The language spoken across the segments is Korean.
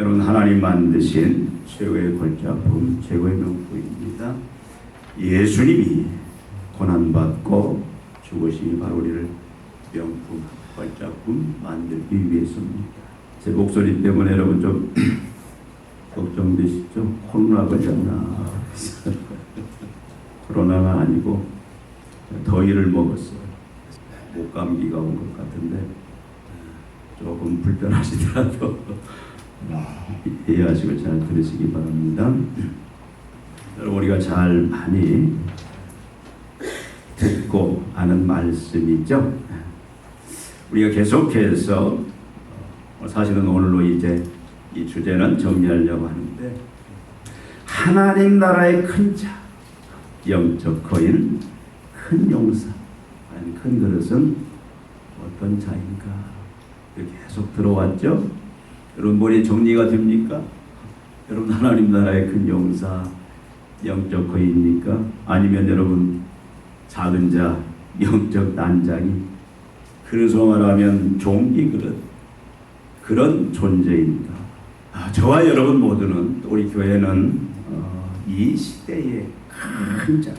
여러분, 하나님 만드신 최고의 걸작품, 최고의 명품입니다. 예수님이 고난받고 죽으시니 바로 우리를 명품, 걸작품 만들기 위해서입니다. 제 목소리 때문에 여러분 좀 걱정되시죠? 코로나 걸렸나? 코로나가 아니고 더위를 먹었어요. 목감기가 온 것 같은데 조금 불편하시더라도 이해하시고 잘 들으시기 바랍니다. 여러분, 우리가 잘 많이 듣고 아는 말씀이죠. 우리가 계속해서 사실은 오늘로 이제 이 주제는 정리하려고 하는데, 하나님 나라의 큰 자, 영적 거인, 큰 용사, 아니 큰 그릇은 어떤 자인가 계속 들어왔죠. 여러분, 머리에 정리가 됩니까? 여러분, 하나님 나라의 큰 용사, 영적 거인입니까? 아니면 여러분, 작은 자, 영적 난장이, 그릇으로 말하면 종기 그릇, 그런 존재입니다. 저와 여러분 모두는, 우리 교회는 이 시대의 큰 자로,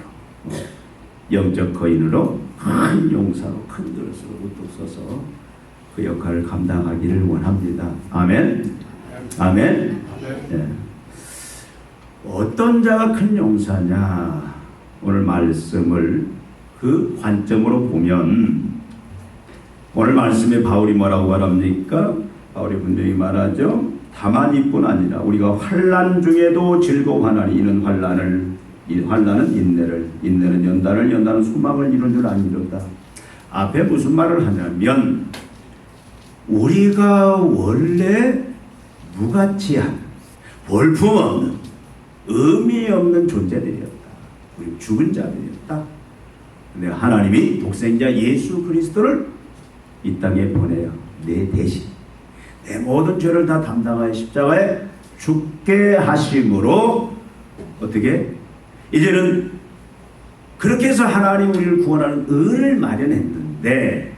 영적 거인으로, 큰 용사로, 큰 그릇으로 우뚝 서서 그 역할을 감당하기를 원합니다. 아멘. 아멘. 네. 어떤 자가 큰 용사냐? 오늘 말씀을 그 관점으로 보면, 오늘 말씀에 바울이 뭐라고 말합니까? 바울이 분명히 말하죠. 다만 이뿐 아니라 우리가 환난 중에도 즐거워하나니 이는 환난은 인내를, 인내는 연단을, 연단은 소망을 이룬 줄 아니로다. 앞에 무슨 말을 하냐면, 우리가 원래 무가치한, 볼품없는, 의미 없는 존재들이었다. 우리 죽은 자들이었다. 근데 하나님이 독생자 예수 그리스도를 이 땅에 보내요. 내 대신 내 모든 죄를 다 담당하여 십자가에 죽게 하심으로, 어떻게? 이제는 그렇게 해서 하나님 우리를 구원하는 의를 마련했는데,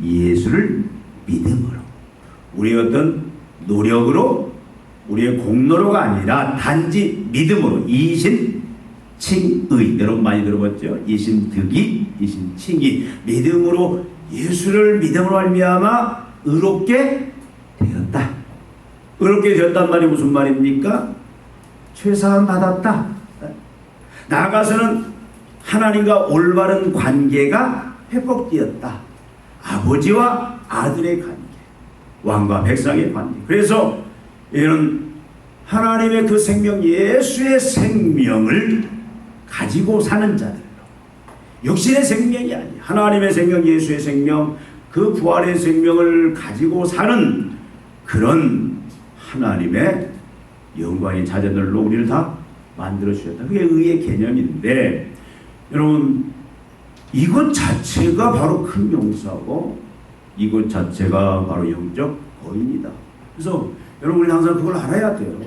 예수를 믿음으로, 우리의 어떤 노력으로, 우리의 공로로가 아니라 단지 믿음으로, 이신칭의, 여러분 많이 들어봤죠? 이신득이, 이신칭의, 믿음으로, 예수를 믿음으로 말미암아 의롭게 되었다. 의롭게 되었단 말이 무슨 말입니까? 죄사함 받았다. 나아가서는 하나님과 올바른 관계가 회복되었다. 아버지와 아들의 관계, 왕과 백성의 관계. 그래서 이런 하나님의 그 생명, 예수의 생명을 가지고 사는 자들로, 육신의 생명이 아니야, 하나님의 생명, 예수의 생명, 그 부활의 생명을 가지고 사는 그런 하나님의 영광의 자녀들로 우리를 다 만들어 주셨다. 그게 의의 개념인데, 여러분, 이것 자체가 바로 큰 용사고, 이것 자체가 바로 영적 거인이다. 그래서 여러분, 우리 항상 그걸 알아야 돼요.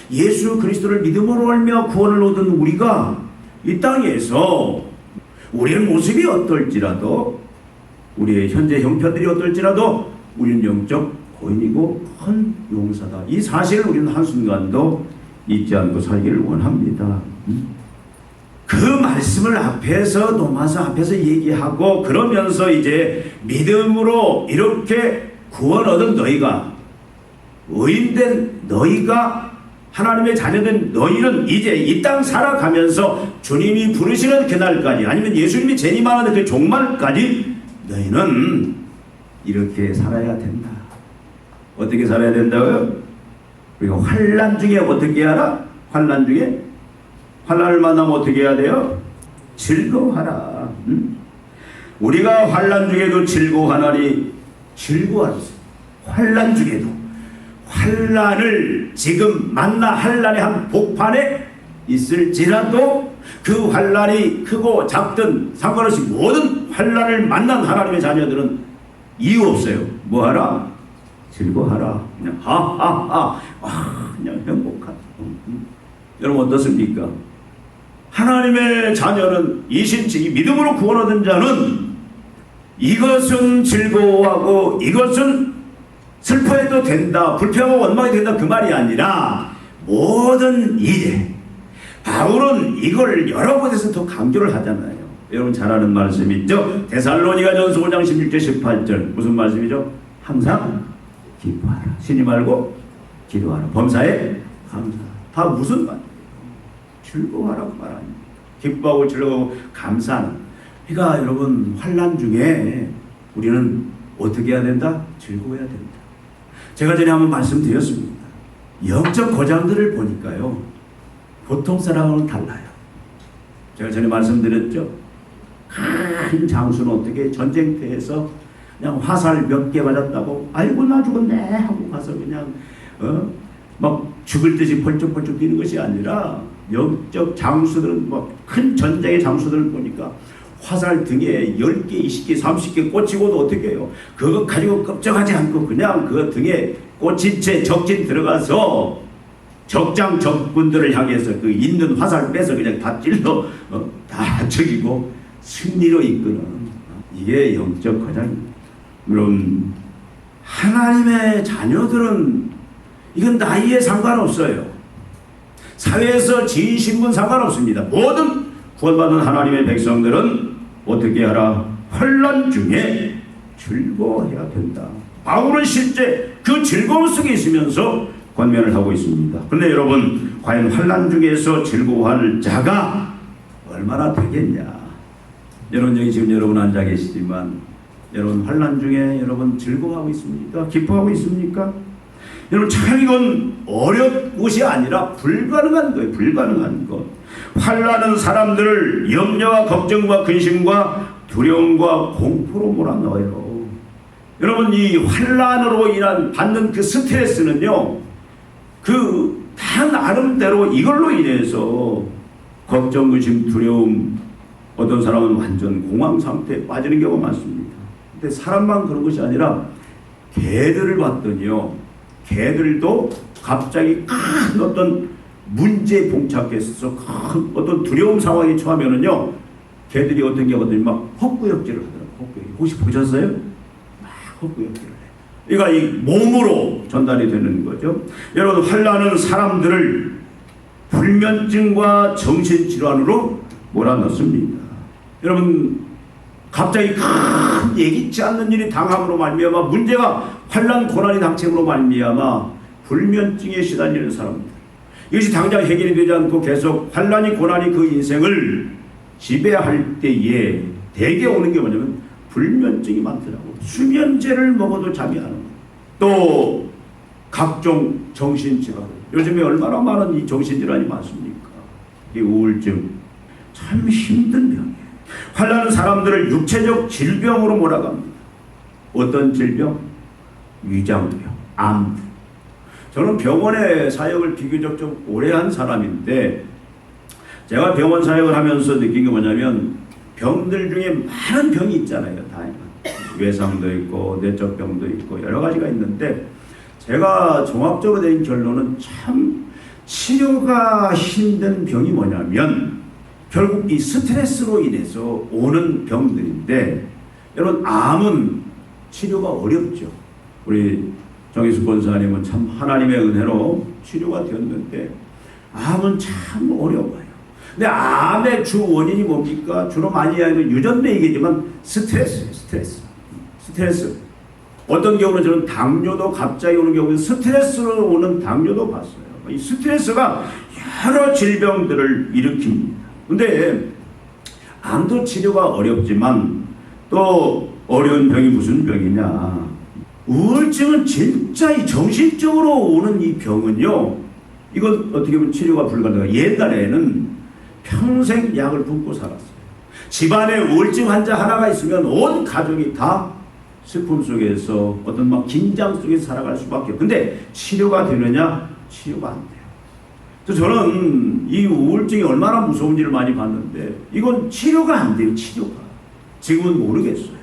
예수 그리스도를 믿음으로 알며 구원을 얻은 우리가 이 땅에서 우리의 모습이 어떨지라도, 우리의 현재 형편들이 어떨지라도 우리는 영적 거인이고 큰 용사다. 이 사실을 우리는 한순간도 잊지 않고 살기를 원합니다. 그 말씀을 앞에서, 노마서 앞에서 얘기하고, 그러면서 이제 믿음으로 이렇게 구원 얻은 너희가, 의인된 너희가, 하나님의 자녀된 너희는 이제 이 땅 살아가면서 주님이 부르시는 그날까지, 아니면 예수님이 재림하는 그 종말까지 너희는 이렇게 살아야 된다. 어떻게 살아야 된다고요? 우리가 환난 중에 어떻게 하라? 환난 중에, 환난을 만나면 어떻게 해야 돼요? 즐거워하라. 우리가 환난 중에도 즐거워하나니, 즐거워하라. 환난 중에도, 환난을 지금 만나 환난의 한 복판에 있을지라도 그 환난이 크고 작든 상관없이 모든 환난을 만난 하나님의 자녀들은 이유 없어요. 뭐하라? 즐거워하라. 그냥 하하하, 그냥 행복하다. 여러분 어떻습니까? 하나님의 자녀는, 이신칭이 믿음으로 구원 얻은 자는 이것은 즐거워하고 이것은 슬퍼해도 된다, 불평하고 원망이 된다, 그 말이 아니라 모든 일에 바울은 이걸 여러 곳에서 더 강조를 하잖아요. 여러분 잘 아는 말씀이 있죠. 데살로니가전서 5장 16절 18절 무슨 말씀이죠? 항상 기뻐하라. 쉬지 말고 기도하라. 범사에 감사하라. 다 무슨 말이에요? 즐거워하라고 말 아닙니까? 기뻐하고 즐거워하고 감사하는. 그러니까 여러분 환난 중에 우리는 어떻게 해야 된다? 즐거워해야 된다. 제가 전에 한번 말씀드렸습니다. 영적 고장들을 보니까요, 보통 사람하고는 달라요. 제가 전에 말씀드렸죠. 큰 장수는 어떻게 전쟁터에서 그냥 화살 몇 개 맞았다고 아이고 나 죽었네 하고 가서 그냥 막 죽을 듯이 펄쩍펄쩍 뛰는 것이 아니라, 영적 장수들은 뭐 큰 전쟁의 장수들을 보니까 화살 등에 10개, 20개, 30개 꽂히고도 어떻게 해요? 그거 가지고 걱정하지 않고 그냥 그 등에 꽂힌 채 적진 들어가서 적장 적군들을 향해서 그 있는 화살 빼서 그냥 다 찔러 다 죽이고 승리로 이끄는, 이게 영적 과정입니다. 물론 하나님의 자녀들은 이건 나이에 상관없어요. 사회에서 지위 신분 상관없습니다. 모든 구원받은 하나님의 백성들은 어떻게 하라? 환난 중에 즐거워해야 된다. 바울은 실제 그 즐거움 속에 있으면서 권면을 하고 있습니다. 그런데 여러분, 과연 환난 중에서 즐거워할 자가 얼마나 되겠냐? 여러분 여기 지금 여러분 앉아 계시지만 여러분 환난 중에 여러분 즐거워하고 있습니까? 기뻐하고 있습니까? 여러분 참 이건 어려운 것이 아니라 불가능한 거예요. 불가능한 것. 환난은 사람들을 염려와 걱정과 근심과 두려움과 공포로 몰아넣어요. 여러분 이 환난으로 인한 받는 그 스트레스는요, 그 다 나름대로 이걸로 인해서 걱정, 근심, 두려움, 어떤 사람은 완전 공황 상태에 빠지는 경우가 많습니다. 근데 사람만 그런 것이 아니라 개들을 봤더니요, 개들도 갑자기 큰 어떤 문제에 봉착해서 큰 어떤 두려움 상황에 처하면은요, 개들이 어떤 경우들이 막 헛구역질을 하더라고요. 헛구역. 혹시 보셨어요? 막 헛구역질을 해요. 그러니까 이 몸으로 전달이 되는 거죠. 여러분 환난은 사람들을 불면증과 정신질환으로 몰아넣습니다. 여러분 갑자기 큰 예기치 않는 일이 당함으로 말미암아 문제가 환난 고난이 닥침으로 말미암아 불면증에 시달리는 사람들, 이것이 당장 해결이 되지 않고 계속 환난이 고난이 그 인생을 지배할 때에 대개 오는 게 뭐냐면 불면증이 많더라고. 수면제를 먹어도 잠이 안 오고, 또 각종 정신질환, 요즘에 얼마나 많은 이 정신질환이 많습니까? 이 우울증 참 힘든 병이에요. 환난은 사람들을 육체적 질병으로 몰아갑니다. 어떤 질병? 위장병, 암. 저는 병원에 사역을 비교적 좀 오래 한 사람인데, 제가 병원 사역을 하면서 느낀 게 뭐냐면, 병들 중에 많은 병이 있잖아요. 다 외상도 있고 내적 병도 있고 여러 가지가 있는데, 제가 종합적으로 낸 결론은 참 치료가 힘든 병이 뭐냐면 결국 이 스트레스로 인해서 오는 병들인데, 여러분 암은 치료가 어렵죠. 우리 정희숙 권사님은 참 하나님의 은혜로 치료가 되었는데 암은 참 어려워요. 근데 암의 주 원인이 뭡니까? 주로 많이 하는 유전자 얘기지만 스트레스예요. 스트레스. 어떤 경우는 저는 당뇨도 갑자기 오는 경우는 스트레스로 오는 당뇨도 봤어요. 이 스트레스가 여러 질병들을 일으킵니다. 근데 암도 치료가 어렵지만 또 어려운 병이 무슨 병이냐? 우울증은 진짜 이 정신적으로 오는 이 병은요, 이건 어떻게 보면 치료가 불가능해요. 옛날에는 평생 약을 붓고 살았어요. 집안에 우울증 환자 하나가 있으면 온 가족이 다 슬픔 속에서 어떤 막 긴장 속에서 살아갈 수밖에 없어요. 근데 치료가 되느냐? 치료가 안 돼요. 그래서 저는 이 우울증이 얼마나 무서운지를 많이 봤는데 이건 치료가 안 돼요. 치료가. 지금은 모르겠어요.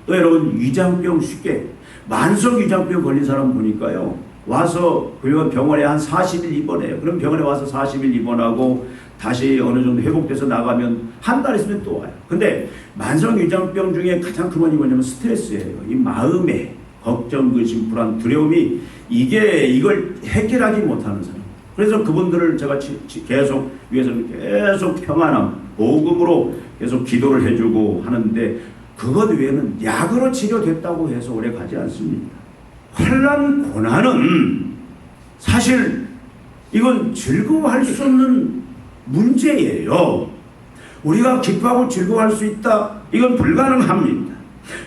또 여러분 위장병 쉽게, 만성 위장병 걸린 사람 보니까요, 와서 그리고 병원에 한 40일 입원해요. 그럼 병원에 와서 40일 입원하고 다시 어느 정도 회복돼서 나가면 한 달 있으면 또 와요. 근데 만성 위장병 중에 가장 큰 원인이 뭐냐면 스트레스예요. 이 마음에 걱정, 의심, 불안, 두려움이 이걸 해결하지 못하는 사람. 그래서 그분들을 제가 계속 위해서는 계속 평안함, 복음으로 계속 기도를 해주고 하는데 그것 외에는 약으로 치료됐다고 해서 오래 가지 않습니다. 환난, 고난은 사실 이건 즐거워할 수 없는 문제예요. 우리가 기뻐하고 즐거워할 수 있다? 이건 불가능합니다.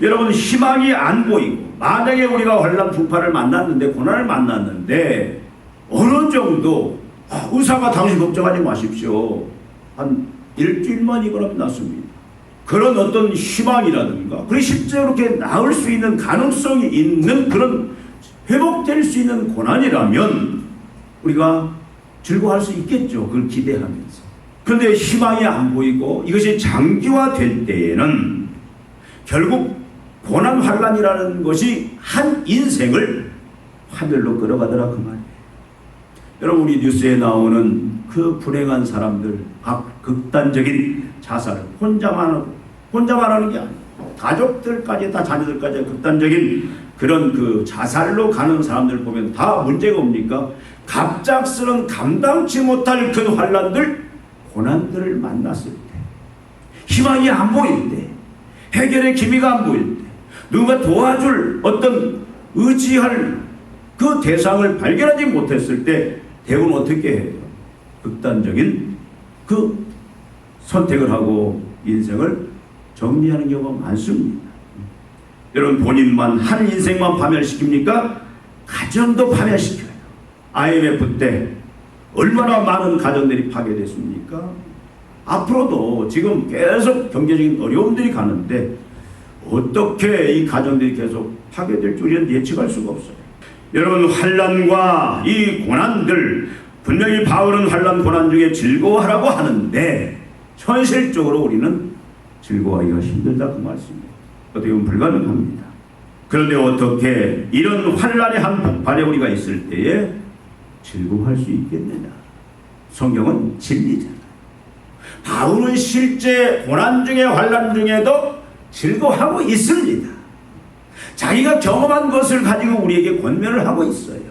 여러분, 희망이 안 보이고 만약에 우리가 환난 풍파를 만났는데, 고난을 만났는데 어느 정도 의사가 당신 걱정하지 마십시오, 한 일주일만 이거라면 낫습니다. 그런 어떤 희망이라든가 그리고 실제로 이렇게 나을 수 있는 가능성이 있는 그런 회복될 수 있는 고난이라면 우리가 즐거워할 수 있겠죠. 그걸 기대하면서. 그런데 희망이 안 보이고 이것이 장기화될 때에는 결국 고난 환난이라는 것이 한 인생을 하늘로 끌어가더라 그 말이에요. 여러분, 우리 뉴스에 나오는 그 불행한 사람들, 각 극단적인 자살을 혼자만 하는 게 아니고 가족들까지 다, 자녀들까지 극단적인 그런 그 자살로 가는 사람들 보면 다 문제가 뭡니까? 갑작스런 감당치 못할 그 환난들, 고난들을 만났을 때, 희망이 안 보일 때, 해결의 기미가 안 보일 때, 누가 도와줄 어떤 의지할 그 대상을 발견하지 못했을 때 대부분 어떻게 해요? 극단적인 그 선택을 하고 인생을 정리하는 경우가 많습니다. 여러분, 본인만 한 인생만 파멸시킵니까? 가정도 파멸시켜요. IMF 때 얼마나 많은 가정들이 파괴됐습니까? 앞으로도 지금 계속 경제적인 어려움들이 가는데 어떻게 이 가정들이 계속 파괴될 줄 우리는 예측할 수가 없어요. 여러분, 환난과 이 고난들, 분명히 바울은 환난 고난 중에 즐거워하라고 하는데 현실적으로 우리는 즐거워하기가 힘들다 그 말씀입니다. 어떻게 보면 불가능합니다. 그런데 어떻게 이런 환난의 한 폭발에 우리가 있을 때에 즐거워할 수 있겠느냐? 성경은 진리잖아요. 바울은 실제 고난 중에 환난 중에도 즐거워하고 있습니다. 자기가 경험한 것을 가지고 우리에게 권면을 하고 있어요.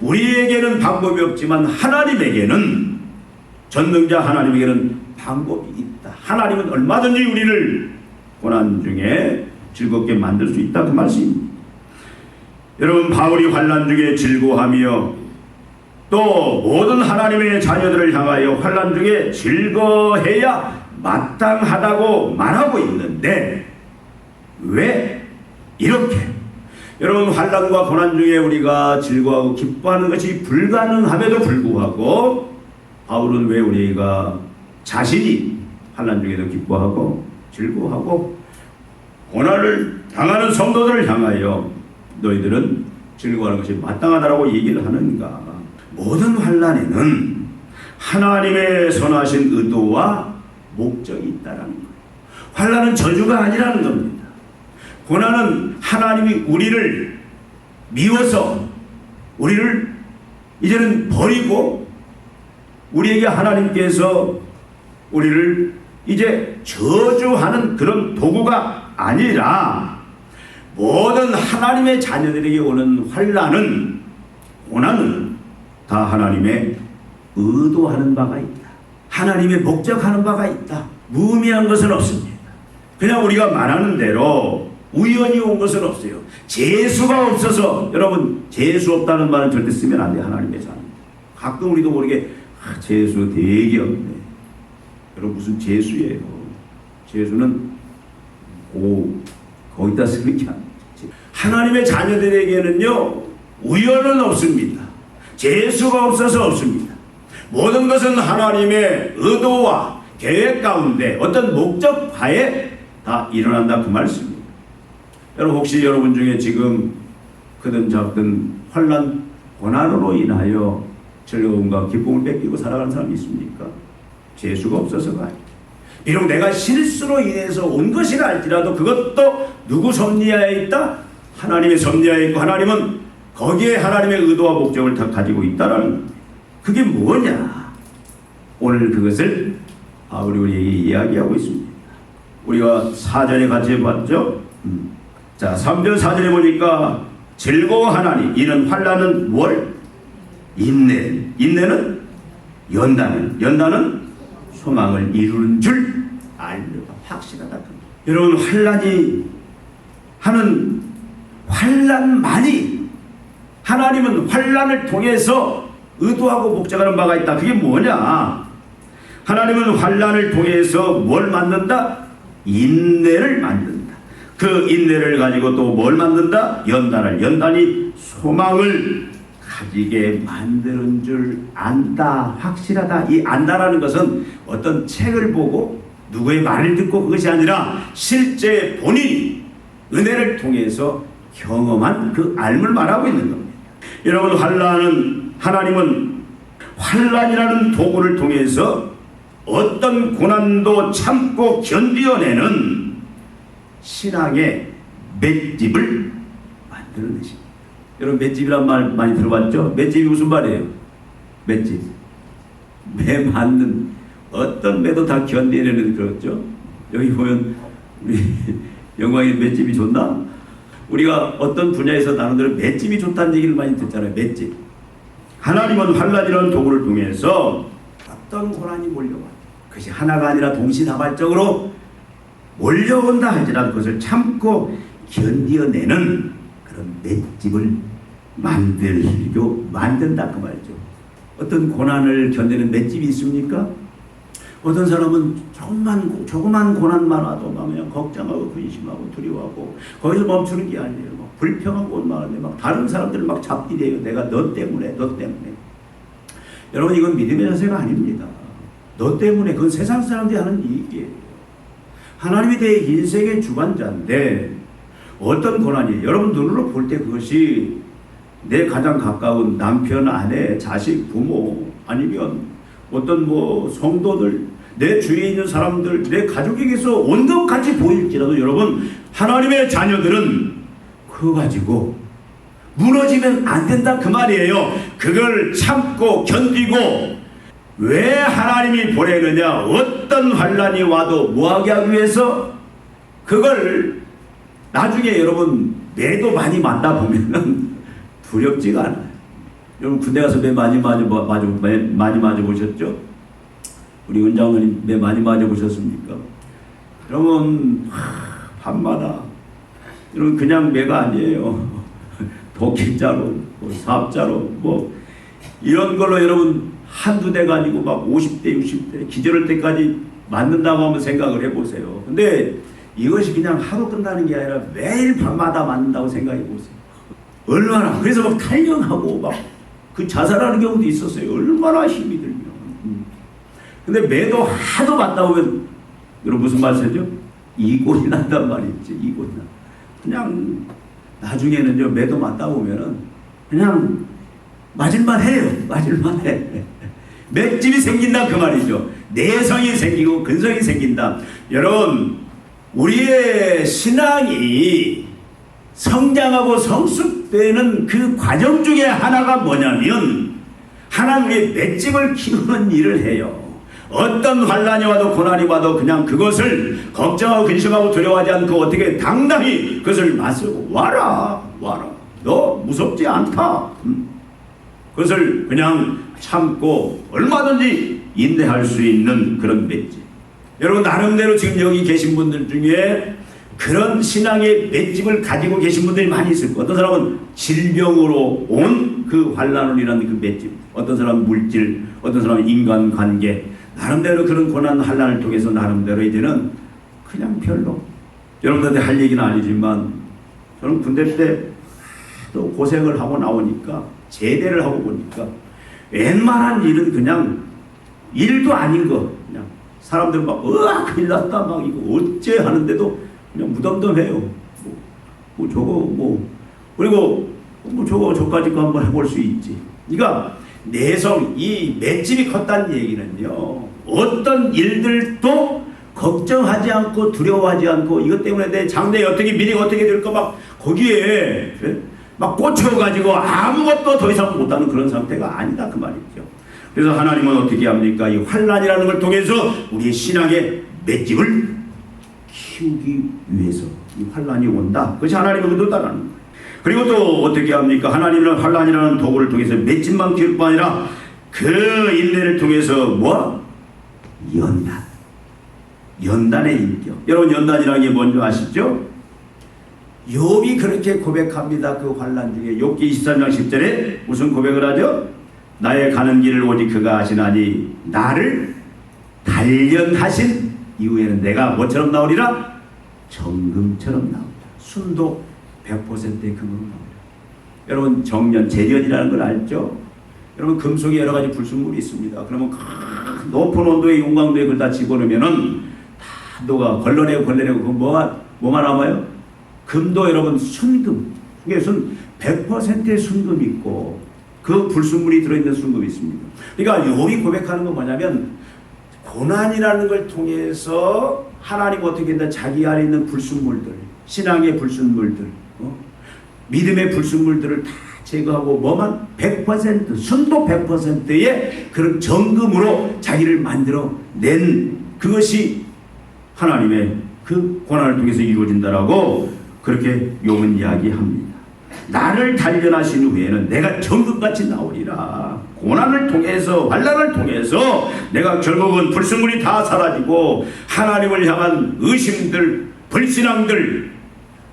우리에게는 방법이 없지만 하나님에게는, 전능자 하나님에게는 방법이 있다. 하나님은 얼마든지 우리를 고난 중에 즐겁게 만들 수 있다 그 말씀입니다. 여러분, 바울이 환난 중에 즐거워하며 또 모든 하나님의 자녀들을 향하여 환난 중에 즐거워해야 마땅하다고 말하고 있는데 왜 이렇게 여러분, 환난과 고난 중에 우리가 즐거워하고 기뻐하는 것이 불가능함에도 불구하고 바울은 왜 우리가 자신이 환난 중에도 기뻐하고 즐거워하고 고난을 당하는 성도들을 향하여 너희들은 즐거워하는 것이 마땅하다라고 얘기를 하는가? 모든 환난에는 하나님의 선하신 의도와 목적이 있다라는 거예요. 환난은 저주가 아니라는 겁니다. 고난은 하나님이 우리를 미워서 우리를 이제는 버리고 우리에게 하나님께서 우리를 이제 저주하는 그런 도구가 아니라 모든 하나님의 자녀들에게 오는 환난은, 고난은 다 하나님의 의도하는 바가 있다. 하나님의 목적하는 바가 있다. 무의미한 것은 없습니다. 그냥 우리가 말하는 대로 우연히 온 것은 없어요. 재수가 없어서, 여러분, 재수 없다는 말은 절대 쓰면 안 돼요. 하나님의 자녀. 가끔 우리도 모르게 재수 되게 없네. 여러분, 무슨 재수예요? 재수는 거기다 쓰는 게 아니에요. 하나님의 자녀들에게는요, 우연은 없습니다. 재수가 없어서 없습니다. 모든 것은 하나님의 의도와 계획 가운데 어떤 목적 하에 다 일어난다 그 말씀입니다. 여러분, 혹시 여러분 중에 지금 크든 작든 환난, 고난으로 인하여 즐거움과 기쁨을 뺏기고 살아가는 사람이 있습니까? 재수가 없어서가 아니에요. 비록 내가 실수로 인해서 온 것이라 할지라도 그것도 누구 섭리하에 있다? 하나님의 섭리하에 있고, 하나님은 거기에 하나님의 의도와 목적을 다 가지고 있다라는 겁니다. 그게 뭐냐? 오늘 그것을 바울이 우리에게 이야기하고 있습니다. 우리가 4절에 같이 봤죠? 자, 3절 4절에 보니까 즐거워하나니 이는 환난은 뭘? 인내는 연단은 소망을 이루는 줄 알려가 확실하다. 여러분, 환난이 하는 환난만이, 하나님은 환난을 통해서 의도하고 목적하는 바가 있다. 그게 뭐냐? 하나님은 환난을 통해서 뭘 만든다? 인내를 만든다. 그 인내를 가지고 또 뭘 만든다? 연단이 소망을 가지게 만드는 줄 안다. 확실하다. 이 안다라는 것은 어떤 책을 보고 누구의 말을 듣고 그것이 아니라 실제 본인이 은혜를 통해서 경험한 그 알을 말하고 있는 겁니다. 여러분, 하나님은 환난이라는 도구를 통해서 어떤 고난도 참고 견디어내는 신앙의 맷집을 만드는 것입니다. 여러분, 맷집이란 말 많이 들어봤죠? 맷집이 무슨 말이에요? 맷집. 매 맞는 어떤 매도 다 견디내는, 그렇죠? 여기 보면 우리 영광이 맷집이 좋나? 우리가 어떤 분야에서 나름대로 맷집이 좋다는 얘기를 많이 듣잖아요. 맷집. 하나님은 환난이라는 도구를 통해서 어떤 고난이 몰려와, 그것이 하나가 아니라 동시다발적으로 몰려온다 할지라도 그것을 참고 견디어내는 그런 맷집을 만든다 그 말이죠. 어떤 고난을 견디는 맷집이 있습니까? 어떤 사람은 조그만 고난만 와도 막 그냥 걱정하고 근심하고 두려워하고 거기서 멈추는 게 아니에요. 막 불평하고 원망하는데 막 다른 사람들을 막 잡기대요. 내가 너 때문에. 여러분, 이건 믿음의 자세가 아닙니다. 너 때문에, 그건 세상 사람들이 하는 얘기예요. 하나님이 내 인생의 주관자인데 어떤 고난이, 여러분 눈으로 볼 때 그것이 내 가장 가까운 남편, 아내, 자식, 부모, 아니면 어떤 성도들, 내 주위에 있는 사람들, 내 가족에게서 온 것 같이 보일지라도 여러분, 하나님의 자녀들은 그거 가지고 무너지면 안 된다 그 말이에요. 그걸 참고 견디고, 왜 하나님이 보내느냐? 어떤 환난이 와도 뭐하게 하기 위해서? 그걸 나중에 여러분 매도 많이 맞다 보면은 두렵지가 않아요. 여러분, 군대 가서 매 많이 맞아보셨죠? 우리 은장님 매 많이 맞아보셨습니까? 여러분, 밤마다, 여러분 그냥 매가 아니에요. 도끼자로, 삽자로, 이런 걸로 여러분 한두 대가 아니고 막 50대, 60대, 기절할 때까지 맞는다고 한번 생각을 해보세요. 근데 이것이 그냥 하루 끝나는 게 아니라 매일 밤마다 맞는다고 생각해 보세요. 얼마나, 그래서 막 탈영하고 막 그 자살하는 경우도 있었어요. 얼마나 힘이 들면. 근데 매도 하도 맞다 보면, 여러분 무슨 말이죠? 이골이 난단 말이지. 이골이 나. 그냥 나중에는요, 매도 맞다 보면은 그냥 맞을만 해요. 맞을만 해. 맷집이 생긴다 그 말이죠. 내성이 생기고 근성이 생긴다. 여러분, 우리의 신앙이 성장하고 성숙되는 그 과정 중에 하나가 뭐냐면 하나님의 맷집을 키우는 일을 해요. 어떤 환난이 와도 고난이 와도 그냥 그것을 걱정하고 근심하고 두려워하지 않고 어떻게 당당히 그것을 맞서고 와라. 너 무섭지 않다. 그것을 그냥 참고 얼마든지 인내할 수 있는 그런 맷집. 여러분, 나름대로 지금 여기 계신 분들 중에 그런 신앙의 맷집을 가지고 계신 분들이 많이 있을 거예요. 어떤 사람은 질병으로 온 그 환난을 인한 그 맷집, 어떤 사람은 물질, 어떤 사람은 인간관계, 나름대로 그런 고난 환난을 통해서 나름대로 이제는 그냥 별로, 여러분들한테 할 얘기는 아니지만 저는 군대 때 또 고생을 하고 나오니까, 제대를 하고 보니까 웬만한 일은 그냥 일도 아닌 거, 그냥 사람들 막 큰일 났다 막 이거 어째 하는데도 그냥 무덤덤해요. 그리고 저까지 거 한번 해볼 수 있지. 그러니까 내성, 이 맷집이 컸다는 얘기는요, 어떤 일들도 걱정하지 않고 두려워하지 않고 이것 때문에 내 장래에 어떻게 미래가 어떻게 될까 막 거기에 막 꽂혀가지고 아무것도 더 이상 못하는 그런 상태가 아니다 그 말이죠. 그래서 하나님은 어떻게 합니까? 이 환난이라는 걸 통해서 우리의 신앙의 맷집을 키우기 위해서 이 환난이 온다. 그것이 하나님의 의도다라는 거예요. 그리고 또 어떻게 합니까? 하나님은 환난이라는 도구를 통해서 맺진만 키울 뿐 아니라 그 인내를 통해서 뭐? 연단의 인격. 여러분 연단이라는 게 뭔지 아시죠? 욥이 그렇게 고백합니다. 그 환난 중에 욥기 23장 10절에 무슨 고백을 하죠? 나의 가는 길을 오직 그가 아시나니 나를 단련하신 이후에는 내가 뭐처럼 나오리라? 정금처럼 나오리라. 순도 100%의 금으로 나오리라. 여러분 정년, 재련이라는 걸 알죠? 여러분 금속에 여러 가지 불순물이 있습니다. 그러면 높은 온도에 용광도에 그걸 다 집어넣으면은 다 녹아 걸러내고 그 뭐가 남아요? 금도 여러분 순금, 그게 100%의 순금이 있고 그 불순물이 들어있는 순금이 있습니다. 그러니까 욥이 고백하는 건 뭐냐면 고난이라는 걸 통해서 하나님 어떻게 했나 자기 안에 있는 불순물들, 신앙의 불순물들, 믿음의 불순물들을 다 제거하고 뭐만 100% 순도 100%의 그런 정금으로 자기를 만들어 낸 그것이 하나님의 그 고난을 통해서 이루어진다라고 그렇게 욥은 이야기합니다. 나를 단련하신 후에는 내가 정금같이 나오리라. 고난을 통해서 환난을 통해서 내가 결국은 불순물이 다 사라지고 하나님을 향한 의심들, 불신앙들,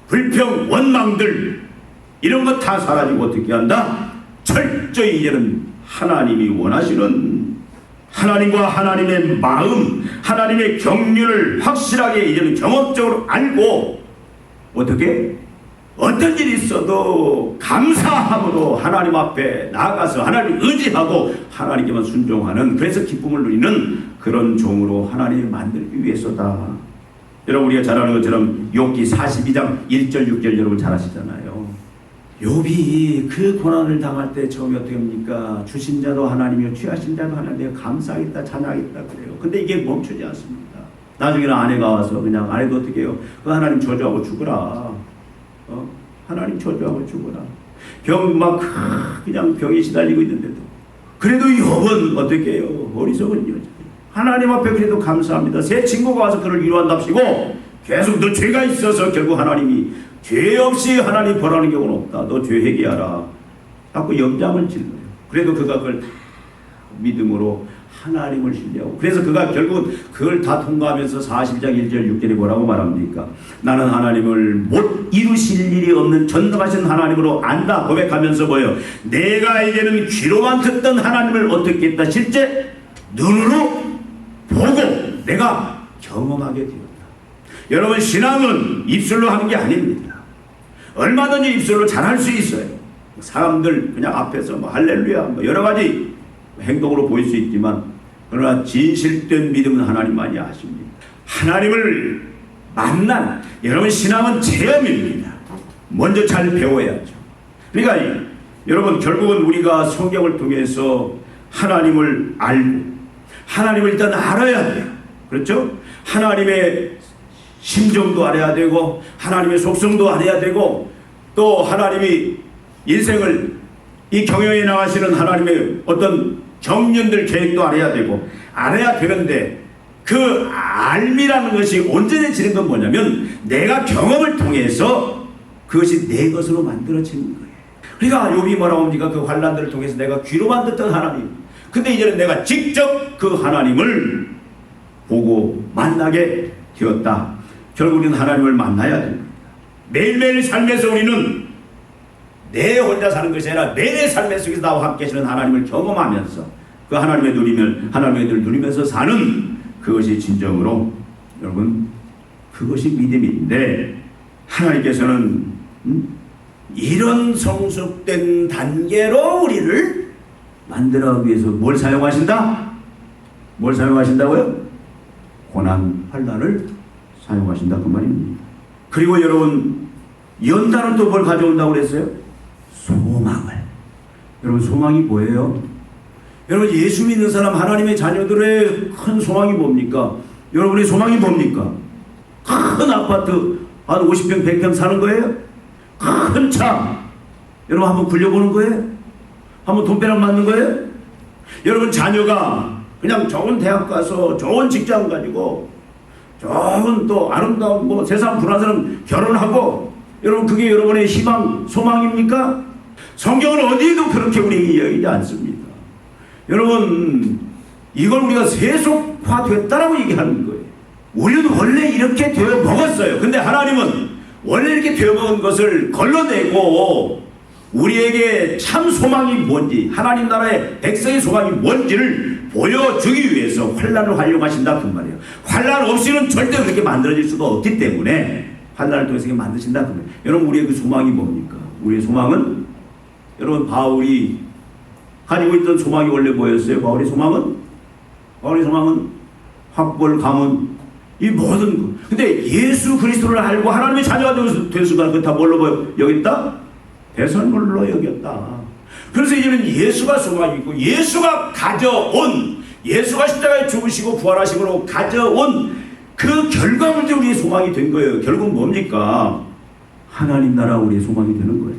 불평, 원망들 이런 것 다 사라지고 어떻게 한다? 철저히 이제는 하나님이 원하시는 하나님과 하나님의 마음, 하나님의 경륜을 확실하게 이제는 경험적으로 알고 어떻게? 어떤 일이 있어도 감사함으로 하나님 앞에 나아가서 하나님을 의지하고 하나님께만 순종하는, 그래서 기쁨을 누리는 그런 종으로 하나님을 만들기 위해서다. 여러분 우리가 잘 아는 것처럼 욥기 42장 1절 6절 여러분 잘 아시잖아요. 욥이 그 고난을 당할 때 처음에 어떻게 합니까? 주신 자도 하나님이요 취하신 자도 하나님, 내가 감사하겠다 찬양하겠다 그래요. 근데 이게 멈추지 않습니다. 나중에는 아내가 와서 그냥 아내도 어떻게 해요? 그 하나님 저주하고 죽으라. 하나님 저주하고 죽어라. 그냥 병에 시달리고 있는데도 그래도 욥은 어떻게 해요? 어리석은 여자. 하나님 앞에 그래도 감사합니다. 새 친구가 와서 그를 위로한답시고 계속 너 죄가 있어서 결국 하나님이 죄 없이 하나님 벌하는 경우는 없다. 너 죄 회개하라. 자꾸 염장을 질러요. 그래도 그가 그걸 다 믿음으로 하나님을 신뢰하고, 그래서 그가 결국은 그걸 다 통과하면서 40장 1절 6절에 뭐라고 말합니까? 나는 하나님을 못 이루실 일이 없는 전능하신 하나님으로 안다 고백하면서 뭐예요? 내가 이제는 귀로만 듣던 하나님을 어떻게 했다? 실제 눈으로 보고 내가 경험하게 되었다. 여러분 신앙은 입술로 하는 게 아닙니다. 얼마든지 입술로 잘할 수 있어요. 사람들 그냥 앞에서 뭐 할렐루야 뭐 여러 가지 행동으로 보일 수 있지만, 그러나 진실된 믿음은 하나님만이 아십니다. 하나님을 만난, 여러분 신앙은 체험입니다. 먼저 잘 배워야죠. 그러니까 여러분 결국은 우리가 성경을 통해서 하나님을 알고, 하나님을 일단 알아야 돼요. 그렇죠? 하나님의 심정도 알아야 되고 하나님의 속성도 알아야 되고, 또 하나님이 인생을 이 경영에 나가시는 하나님의 어떤 경륜들 계획도 알아야 되고 알아야 되는데, 그 알미라는 것이 온전해지는 건 뭐냐면 내가 경험을 통해서 그것이 내 것으로 만들어지는 거예요. 그러니까 욥이 뭐라고 합니까? 그 환난들을 통해서 내가 귀로만 듣던 하나님, 근데 이제는 내가 직접 그 하나님을 보고 만나게 되었다. 결국 우리는 하나님을 만나야 됩니다. 매일매일 삶에서 우리는 내 혼자 사는 것이 아니라 내 삶의 속에서 나와 함께 하시는 하나님을 경험하면서 그 하나님의 눈을 누리면서 사는 그것이 진정으로 여러분 그것이 믿음인데, 하나님께서는 이런 성숙된 단계로 우리를 만들어가기 위해서 뭘 사용하신다? 뭘 사용하신다고요? 고난, 환난을 사용하신다 그 말입니다. 그리고 여러분 연단은 또 뭘 가져온다고 그랬어요? 소망을. 여러분 소망이 뭐예요? 여러분 예수 믿는 사람, 하나님의 자녀들의 큰 소망이 뭡니까? 여러분의 소망이 뭡니까? 큰 아파트 한 50평 100평 사는 거예요? 큰 차 여러분 한번 굴려보는 거예요? 한번 돈벼락 맞는 거예요? 여러분 자녀가 그냥 좋은 대학 가서 좋은 직장 가지고 좋은 또 아름다운 뭐 세상 불안한 사람 결혼하고 여러분 그게 여러분의 희망, 소망입니까? 성경은 어디에도 그렇게 우리에게 이야기하지 않습니다. 여러분 이걸 우리가 세속화됐다라고 얘기하는 거예요. 우리는 원래 이렇게 되어 먹었어요. 근데 하나님은 원래 이렇게 되어 먹은 것을 걸러내고 우리에게 참 소망이 뭔지, 하나님 나라의 백성의 소망이 뭔지를 보여주기 위해서 환난을 활용하신다 그 말이에요. 환난 없이는 절대 그렇게 만들어질 수가 없기 때문에 환난을 통해서 만드신다 그 말이에요. 여러분 우리의 그 소망이 뭡니까? 우리의 소망은 여러분 바울이 가지고 있던 소망이 원래 뭐였어요? 바울의 소망은 학벌, 가문, 이 모든 것. 근데 예수 그리스도를 알고 하나님의 자녀가 된 순간 그거 다 뭘로 여겼다? 배설물로 여겼다. 그래서 이제는 예수가 소망이고 예수가 가져온, 예수가 십자가에 죽으시고 부활하심으로 가져온 그 결과물들이 우리의 소망이 된 거예요. 결국 뭡니까? 하나님 나라 우리의 소망이 되는 거예요.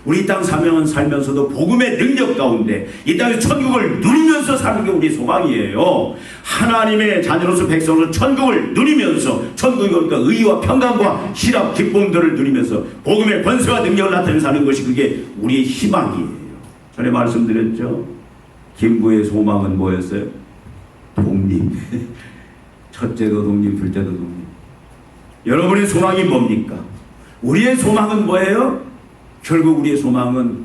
우리 땅 사명은 살면서도 복음의 능력 가운데 이 땅의 천국을 누리면서 사는 게 우리 소망이에요. 하나님의 자녀로서 백성으로 천국을 누리면서, 천국이 오니까 의와 평강과 희락, 기쁨들을 누리면서 복음의 권세와 능력을 나타내며 사는 것이 그게 우리의 희망이에요. 전에 말씀드렸죠. 김부의 소망은 뭐였어요? 독립. 첫째도 독립, 둘째도 독립. 여러분의 소망이 뭡니까? 우리의 소망은 뭐예요? 결국 우리의 소망은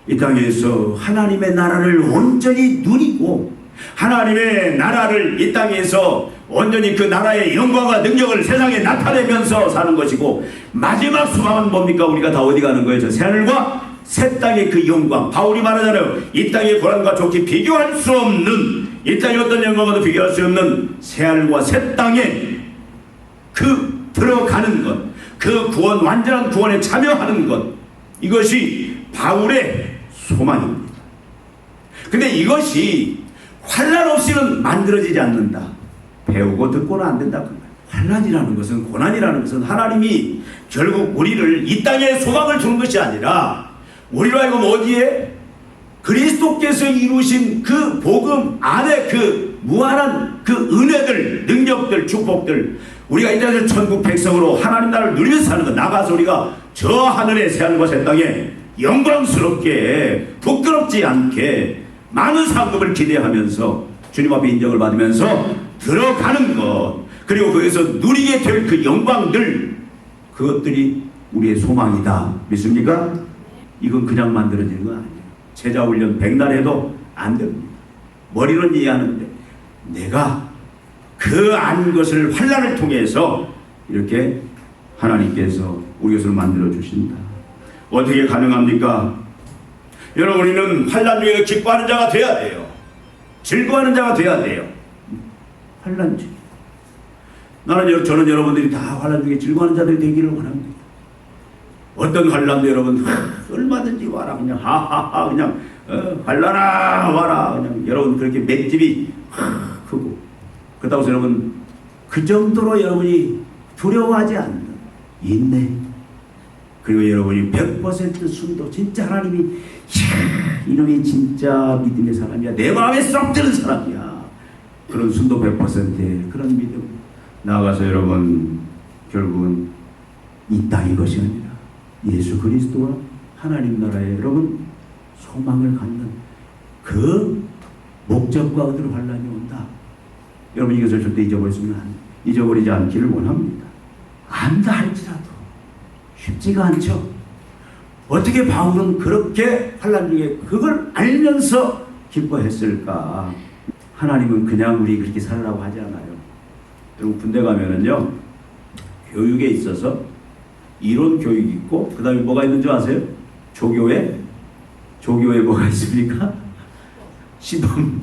이 땅에서 하나님의 나라를 온전히 누리고 하나님의 나라를 이 땅에서 온전히 그 나라의 영광과 능력을 세상에 나타내면서 사는 것이고, 마지막 소망은 뭡니까? 우리가 다 어디 가는 거예요? 저 새하늘과 새 땅의 그 영광. 바울이 말하잖아요. 이 땅의 고난과 좋게 비교할 수 없는, 이 땅의 어떤 영광과도 비교할 수 없는 새하늘과 새 땅에 그 들어가는 것, 그 구원, 완전한 구원에 참여하는 것, 이것이 바울의 소망입니다. 근데 이것이 환난 없이는 만들어지지 않는다. 배우고 듣고는 안 된다. 환난이라는 것은, 고난이라는 것은 하나님이 결국 우리를 이 땅에 소망을 주는 것이 아니라 우리로 하여금 어디에? 그리스도께서 이루신 그 복음 안에 그 무한한 그 은혜들, 능력들, 축복들, 우리가 이 땅에서 천국 백성으로 하나님 나라를 누리면서 사는 것, 나가서 우리가 저 하늘의 새하늘과 새 땅에 영광스럽게 부끄럽지 않게 많은 상급을 기대하면서 주님 앞에 인정을 받으면서 들어가는 것, 그리고 거기서 누리게 될 그 영광들, 그것들이 우리의 소망이다. 믿습니까? 이건 그냥 만들어지는 건 아니에요. 제자훈련 100날 해도 안 됩니다. 머리로는 이해하는데 내가 그 안 것을 환난을 통해서 이렇게 하나님께서 우리 것을 만들어 주신다. 어떻게 가능합니까? 여러분, 우리는 환난 중에 기뻐하는 자가 돼야 돼요. 즐거워하는 자가 돼야 돼요. 환난 중에 저는 여러분들이 다 환난 중에 즐거워하는 자들이 되기를 원합니다. 어떤 환난도 여러분 얼마든지 와라, 그냥 하하하, 그냥 환난아 와라, 그냥 여러분 그렇게 맷집이 크고, 그렇다고 해서 여러분 그 정도로 여러분이 두려워하지 않는 인내, 그리고 여러분이 100% 순도, 진짜 하나님이 이놈이 진짜 믿음의 사람이야, 내 마음에 쏙 드는 사람이야, 그런 순도 100%의 그런 믿음, 나아가서 여러분 결국은 이 땅이 것이 아니라 예수 그리스도와 하나님 나라에 여러분 소망을 갖는 그 목적과 얻을 환난이 온다. 여러분 이것을 절대 잊어버리지 않기를 원합니다. 안다 할지라도 쉽지가 않죠. 어떻게 바울은 그렇게 환난 중에 그걸 알면서 기뻐했을까? 하나님은 그냥 우리 그렇게 살라고 하지 않아요. 여러분 군대 가면은요, 교육에 있어서 이론 교육이 있고, 그 다음에 뭐가 있는 줄 아세요? 조교에 뭐가 있습니까? 시범.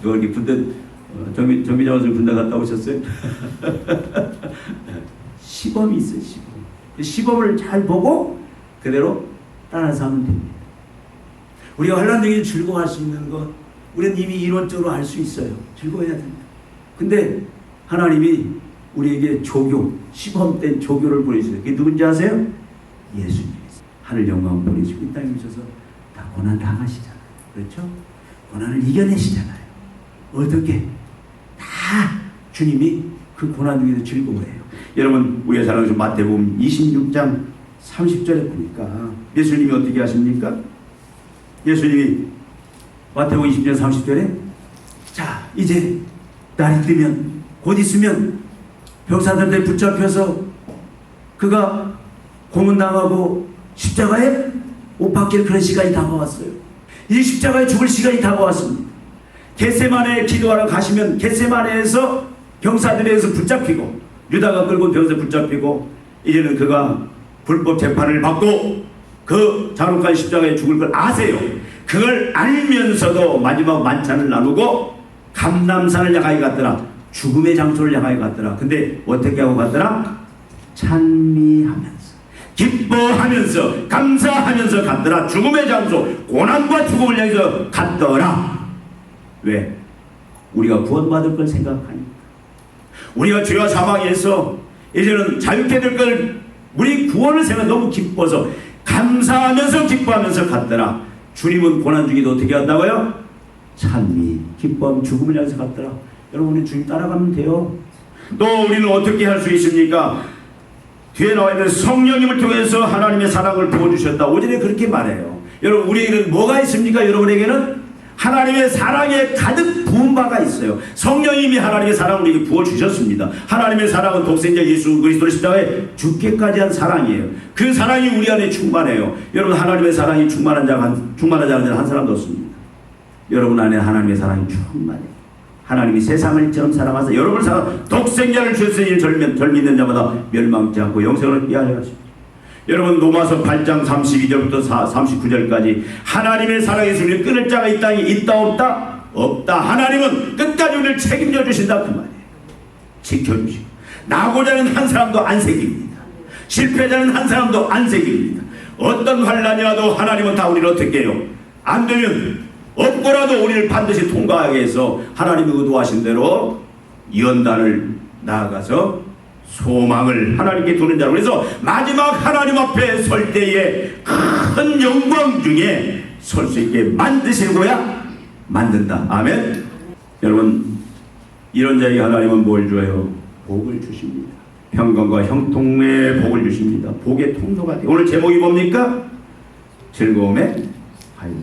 누가 이렇게 군대, 정비자 선생님 군대 갔다 오셨어요? 시범이 있어요, 시범. 시범을 잘 보고 그대로 따라서 하면 됩니다. 우리가 환난 중에 즐거워할 수 있는 것, 우리는 이미 이론적으로 알 수 있어요. 즐거워해야 됩니다. 근데 하나님이 우리에게 조교, 시범된 조교를 보내주세요. 그게 누군지 아세요? 예수님. 하늘 영광 보내시고 이 땅에 오셔서 다 고난 당하시잖아요. 그렇죠? 고난을 이겨내시잖아요. 어떻게? 다 주님이 그 고난 중에서 즐거워해요. 여러분 우리가 잘 아는 마태복음 26장 30절에 보니까 예수님이 어떻게 하십니까? 예수님이 마태복음 20장 30절에 자 이제 날이 뜨면 곧 있으면 병사들한테 붙잡혀서 그가 고문당하고 십자가에 못 박힐 그런 시간이 다가왔어요. 이 십자가에 죽을 시간이 다가왔습니다. 겟세마네에 기도하러 가시면 겟세마네에서 병사들에서 붙잡히고 유다가 끌고 병사에 붙잡히고 이제는 그가 불법 재판을 받고 그 장로까지 십자가에 죽을 걸 아세요. 그걸 알면서도 마지막 만찬을 나누고 감람산을 향하여 갔더라. 죽음의 장소를 향하여 갔더라. 근데 어떻게 하고 갔더라? 찬미하면서 기뻐하면서 감사하면서 갔더라. 죽음의 장소 고난과 죽음을 향해서 갔더라. 왜? 우리가 구원받을 걸 생각하니까. 우리가 죄와 사망에서 이제는 자유케 될 걸 우리 구원을 생각 너무 기뻐서 감사하면서 기뻐하면서 갔더라. 주님은 고난 중에도 어떻게 한다고요? 찬미, 기뻐함, 죽음을 향해서 갔더라. 여러분 우리 주님 따라가면 돼요. 또 우리는 어떻게 할 수 있습니까? 뒤에 나와 있는 성령님을 통해서 하나님의 사랑을 부어주셨다. 오전에 그렇게 말해요. 여러분 우리에게는 뭐가 있습니까? 여러분에게는 하나님의 사랑에 가득 부은 바가 있어요. 성령님이 하나님의 사랑을 우리에게 부어주셨습니다. 하나님의 사랑은 독생자 예수 그리스도를 십자가에 죽게까지 한 사랑이에요. 그 사랑이 우리 안에 충만해요. 여러분 하나님의 사랑이 충만하지 않은 자는 한 사람도 없습니다. 여러분 안에 하나님의 사랑이 충만해요. 하나님이 세상을 이처럼 사랑하사 여러분을 사랑 독생자를 주셨으니 절 믿는 자마다 멸망치 않고 영생을 피하려 하십니다. 여러분 로마서 8장 32절부터 39절까지 하나님의 사랑에서 우리를 끊을 자가 이 땅에 있다 없다? 없다. 하나님은 끝까지 우리를 책임져 주신다 그 말이에요. 지켜주시고 나고자는 한 사람도 안 새깁니다. 실패자는 한 사람도 안 새깁니다. 어떤 환난이 와도 하나님은 다 우리를 어떻게 해요? 안 되면 없고라도 우리를 반드시 통과하게 해서 하나님이 의도하신 대로 연단을 나아가서 소망을 하나님께 두는 자로. 그래서 마지막 하나님 앞에 설 때에 큰 영광 중에 설 수 있게 만드시고야 만든다. 아멘. 여러분 이런 자에게 하나님은 뭘 줘요? 복을 주십니다. 평강과 형통의 복을 주십니다. 복의 통로가 돼요. 오늘 제목이 뭡니까? 즐거움의 하이소.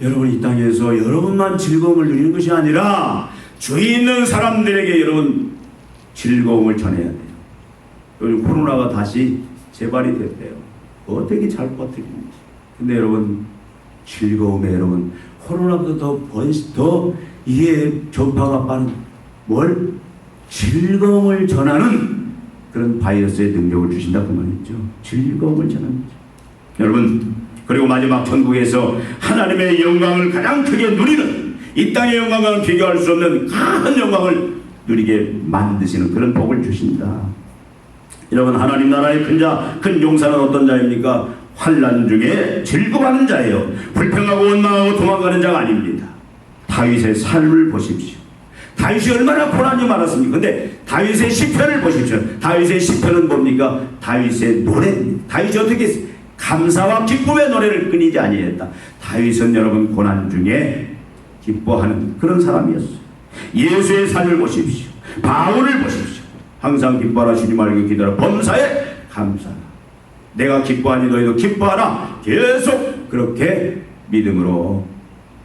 여러분 이 땅에서 여러분만 즐거움을 누리는 것이 아니라 주위 있는 사람들에게 여러분 즐거움을 전해야 돼요. 요즘 코로나가 다시 재발이 됐대요. 어떻게 잘 버티는지. 근데 여러분 즐거움에 여러분 코로나보다 더 이게 전파가 빠른 뭘? 즐거움을 전하는 그런 바이러스의 능력을 주신다 그 말이죠. 즐거움을 전하는 거죠. 여러분 그리고 마지막 천국에서 하나님의 영광을 가장 크게 누리는 이 땅의 영광과는 비교할 수 없는 큰 영광을 누리게 만드시는 그런 복을 주신다. 여러분 하나님 나라의 큰 용사는 어떤 자입니까? 환난 중에 즐거워하는 자예요. 불평하고 원망하고 도망가는 자가 아닙니다. 다윗의 삶을 보십시오. 다윗이 얼마나 고난이 많았습니까? 근데 다윗의 시편을 보십시오. 다윗의 시편은 뭡니까? 다윗의 노래입니다. 다윗이 어떻게 했어요? 감사와 기쁨의 노래를 끊이지 아니했다. 다윗은 여러분 고난 중에 기뻐하는 그런 사람이었어요. 예수의 삶을 보십시오. 바울을 보십시오. 항상 기뻐하라 주님 알고 기도하라 범사에 감사하라. 내가 기뻐하니 너희도 기뻐하라. 계속 그렇게 믿음으로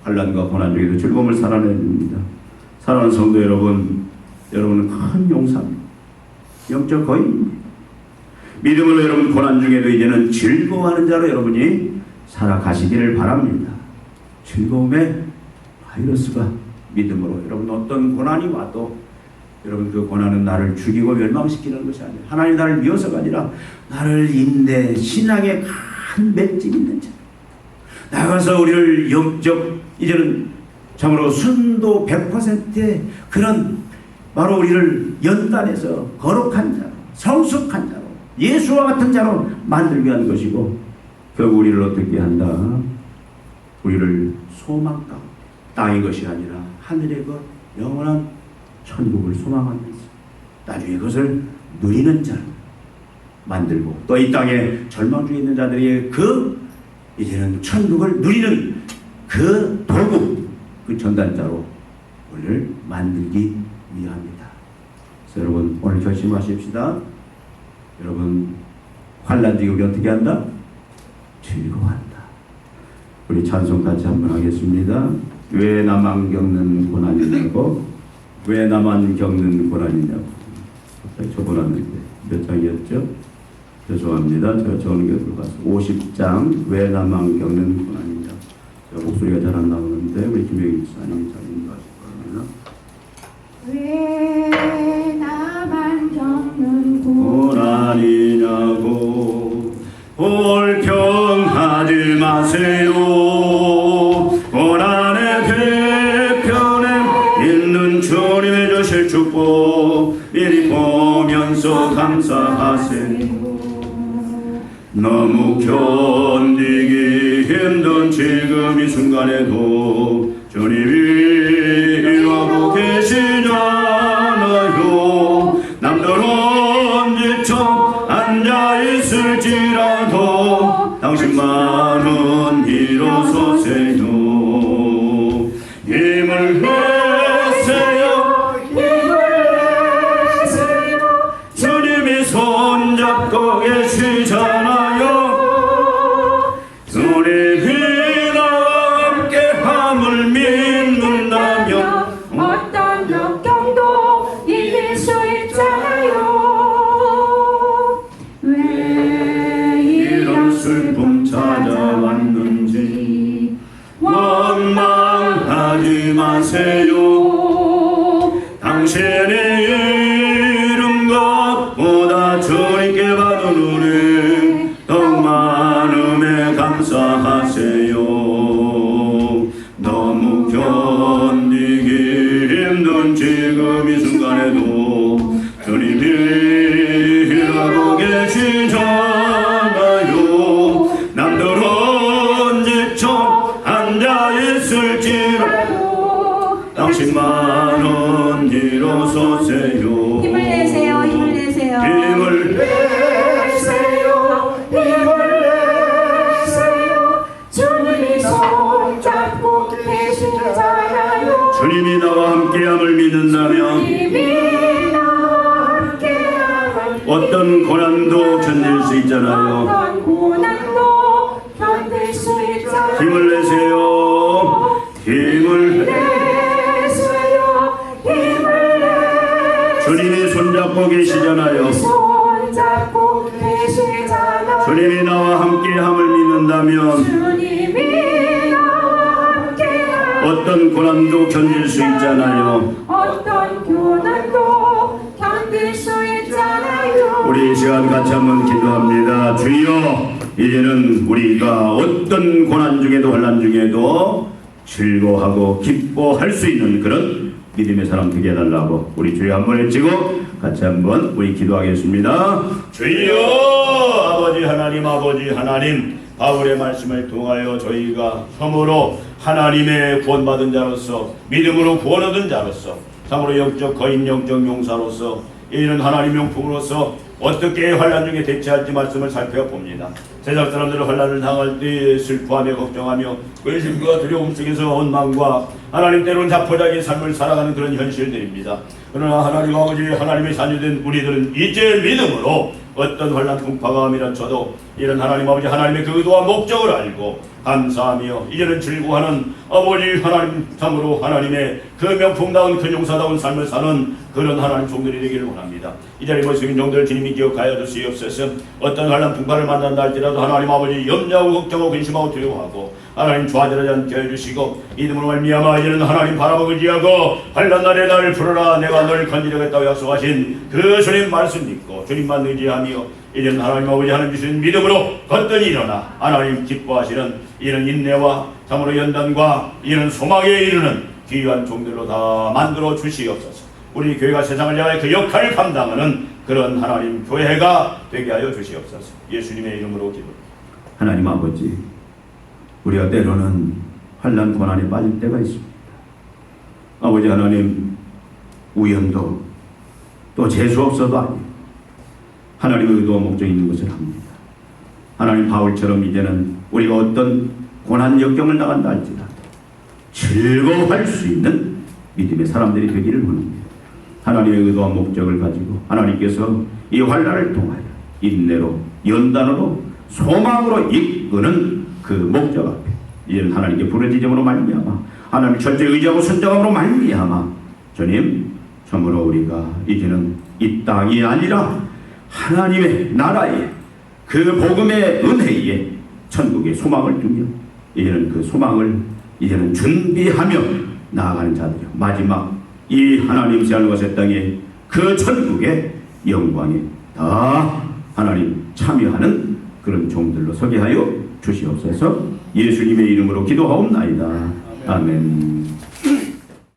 환난과 고난 중에도 즐거움을 살아냅니다. 사랑하는 성도 여러분, 여러분은 큰 용사입니다. 영적 거인입니다. 믿음으로 여러분 고난 중에도 이제는 즐거워하는 자로 여러분이 살아가시기를 바랍니다. 즐거움의 바이러스가 믿음으로 여러분 어떤 고난이 와도 여러분 그 고난은 나를 죽이고 멸망시키는 것이 아니라 하나님 나를 위해서가 아니라 나를 인내 신앙의 큰 맷집 있는 자 나가서 우리를 영적 이제는 참으로 순도 100%의 그런 바로 우리를 연단해서 거룩한 자로 성숙한 자로 예수와 같은 자로 만들게 하는 것이고 결국 우리를 어떻게 한다? 우리를 소망 가운데 땅의 것이 아니라 하늘의 것 영원한 천국을 소망하면서 나중에 그것을 누리는 자로 만들고 또 이 땅에 절망 중에 있는 자들이 그 이제는 천국을 누리는 그 도구 그 전단자로 우리를 만들기 위함이다. 여러분 오늘 결심하십시다. 여러분 환난 중에 우리 어떻게 한다? 즐거워한다. 우리 찬송 같이 한번 하겠습니다. 왜 나만 겪는 고난이냐고, 왜 나만 겪는 고난이냐고. 적어놨는데 몇 장이었죠? 죄송합니다. 제가 적은 게 들어가서 50장 왜 나만 겪는 고난이냐. 목소리가 잘 안 나오는데 우리 김영희 목사님이 잘 인도하실 겁니다. 왜 나만 겪는 고난이냐고 불평하지 마세요. 고난의 뒤편에 있는 주님의 주실 축복 이리 보면서 감사하세요. 너무 견디기 힘든 지금 이 순간에도 주님이 일하고 계시잖아요. 남들은 지쳐 앉아있을지라도 당신만은 일어서세요. 힘을 내세요. 주님이 손잡고 계시잖아요. 주님이 나와 함께 함을 믿는다면 어떤 역경도 이길 수 있잖아요. 왜 이런 슬픔 찾아왔는지 원망하지 마세요. 당신이 이룬 것보다 주님께 받은 은혜 더욱 많음에 감사하세요. 너무 견디기 힘든 지금 이 순간에도 주님이 일하고 계시잖아요. 남들은 지쳐 앉아있을지라도 당신만은 일어서세요. 힘을 내세요. 힘을 내세요. 힘을 내세요. 힘을 내세요. 주님이 손잡고 계시잖아요. 주님이 나와 함께함을 믿는다면 주님이 나와 함께함을 어떤 고난도 견딜 수 있잖아요. 어떤 고난도 견딜 수 있잖아요. 힘을 내세요. 힘을 내세요. 힘을 내세요. 주님이 손잡고 계시잖아요. 손잡고 계시잖아요. 주님이 나와 함께함을 믿는다면 주님이 나와 함께함 어떤 고난도 견딜 수 있잖아요. 어떤 고난도 견딜 수 있잖아요. 우리 이 시간 같이 한번 기도합니다. 주여, 이제는 우리가 어떤 고난 중에도 환난 중에도 즐거워하고 기뻐할 수 있는 그런 믿음의 사람 되게 해달라고 우리 주여 한번 외치고 같이 한번 우리 기도하겠습니다. 주여, 아버지 하나님, 바울의 말씀을 통하여 저희가 참으로 하나님의 구원받은 자로서 믿음으로 구원 얻은 자로서 참으로 영적 거인 영적 용사로서 이런 하나님 명품으로서 어떻게 환난 중에 대처할지 말씀을 살펴봅니다. 세상 사람들은 환난을 당할 때 슬퍼하며 걱정하며 의심과 두려움 속에서 원망과 하나님 때로는 자포자기 삶을 살아가는 그런 현실들입니다. 그러나 하나님 아버지 하나님의 자녀된 우리들은 이제 믿음으로 어떤 환난 풍파가 밀어쳐도 이런 하나님 아버지 하나님의 그 의도와 목적을 알고 감사하며 이제는 즐거워하는 아버지 하나님 참으로 하나님의 그 명품다운 그 용사다운 삶을 사는 그런 하나님 종들이 되기를 원합니다. 이 자리에 모신 종들 주님이 기억하여 주시옵소서. 어떤 환난 풍파를 만난다 할지라도 하나님 아버지 염려하고 걱정하고 근심하고 두려워하고 하나님 좌절하지 않게 해주시고 믿음으로 말미암아 이제는 하나님 바라보고 의지하고 환난 날에 나를 부르라 내가 너를 건지려겠다고 약속하신 그 주님 말씀 믿고 주님만 의지하며 이제는 하나님 아버지 하나님 주신 믿음으로 거뜬히 일어나 하나님 기뻐하시는 이런 인내와 참으로 연단과 이런 소망에 이르는 귀한 종들로 다 만들어 주시옵소서. 우리 교회가 세상을 향해 그 역할을 감당하는 그런 하나님 교회가 되게 하여 주시옵소서. 예수님의 이름으로 기도합니다. 하나님 아버지, 우리가 때로는 환난 고난에 빠질 때가 있습니다. 아버지 하나님, 우연도 또 재수 없어도 아니고 하나님의 의도와 목적이 있는 것을 합니다. 하나님 바울처럼 이제는 우리가 어떤 고난 역경을 나간다 할지라도 즐거워할 수 있는 믿음의 사람들이 되기를 원합니다. 하나님의 의도와 목적을 가지고 하나님께서 이 환난을 통하여 인내로 연단으로 소망으로 이끄는 그 목적 앞에 이제는 하나님께 부르짖음으로 말미암아 하나님 철저히 의지하고 순종함으로 말미암아 주님 참으로 우리가 이제는 이 땅이 아니라 하나님의 나라에 그 복음의 은혜에 천국의 소망을 두며 이제는 그 소망을 이제는 준비하며 나아가는 자들이요 마지막 이 하나님 세알것의 땅에 그 천국의 영광에 다 하나님 참여하는 그런 종들로 서게 하여 주시옵소서. 예수님의 이름으로 기도하옵나이다. 아멘.